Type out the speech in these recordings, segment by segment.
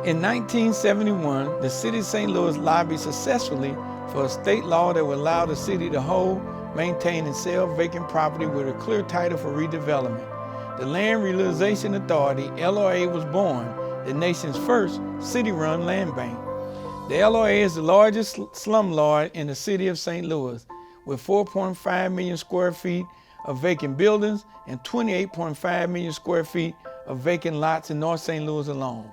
In 1971, the city of St. Louis lobbied successfully for a state law that would allow the city to hold, maintain, and sell vacant property with a clear title for redevelopment. The Land Realization Authority, LRA, was born, the nation's first city-run land bank. The LRA is the largest slumlord in the city of St. Louis, with 4.5 million square feet of vacant buildings and 28.5 million square feet of vacant lots in North St. Louis alone.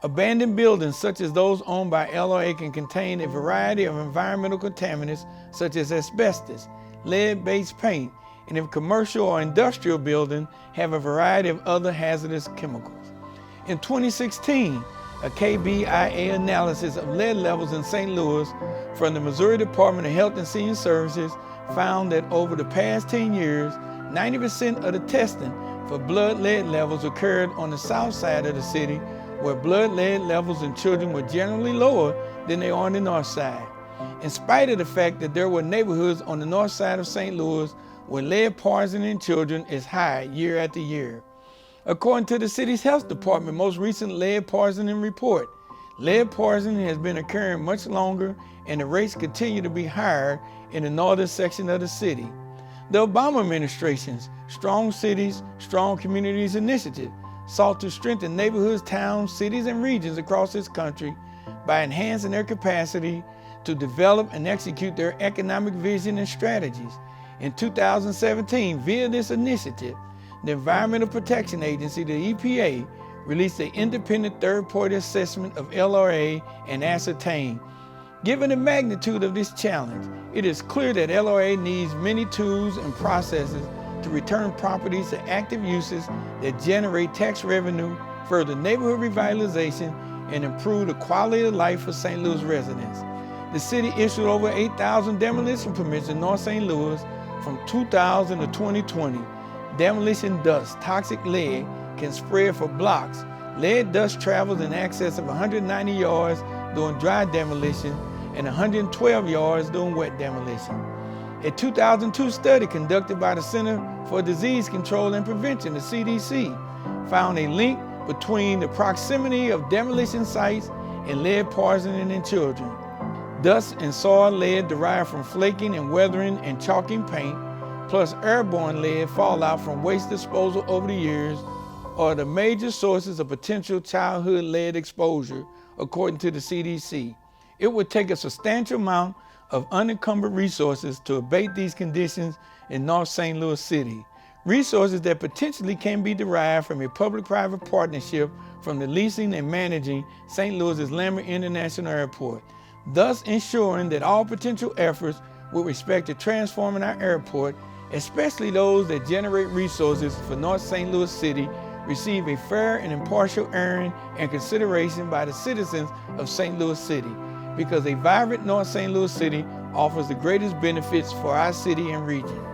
Abandoned buildings such as those owned by LRA can contain a variety of environmental contaminants such as asbestos, lead-based paint, and if commercial or industrial buildings have a variety of other hazardous chemicals. In 2016, a KBIA analysis of lead levels in St. Louis from the Missouri Department of Health and Senior Services found that over the past 10 years, 90% of the testing for blood lead levels occurred on the south side of the city, where blood lead levels in children were generally lower than they are on the north side. In spite of the fact that there were neighborhoods on the north side of St. Louis where lead poisoning in children is high year after year. According to the city's health department most recent lead poisoning report, lead poisoning has been occurring much longer and the rates continue to be higher in the northern section of the city. The Obama administration's Strong Cities, Strong Communities initiative sought to strengthen neighborhoods, towns, cities, and regions across this country by enhancing their capacity to develop and execute their economic vision and strategies. In 2017, via this initiative, the Environmental Protection Agency, the EPA, released an independent third-party assessment of LRA and ascertained, given the magnitude of this challenge, it is clear that LRA needs many tools and processes to return properties to active uses that generate tax revenue, further neighborhood revitalization, and improve the quality of life for St. Louis residents. The city issued over 8,000 demolition permits in North St. Louis from 2000 to 2020. Demolition dust, toxic lead, can spread for blocks. Lead dust travels in excess of 190 yards during dry demolition and 112 yards during wet demolition. A 2002 study conducted by the Center for Disease Control and Prevention, the CDC, found a link between the proximity of demolition sites and lead poisoning in children. Dust and soil lead derived from flaking and weathering and chalking paint, plus airborne lead fallout from waste disposal over the years, are the major sources of potential childhood lead exposure, according to the CDC. It would take a substantial amount of unencumbered resources to abate these conditions in North St. Louis City. Resources that potentially can be derived from a public-private partnership from the leasing and managing St. Louis's Lambert International Airport, thus ensuring that all potential efforts with respect to transforming our airport, especially those that generate resources for North St. Louis City, receive a fair and impartial airing and consideration by the citizens of St. Louis City, because a vibrant North St. Louis City offers the greatest benefits for our city and region.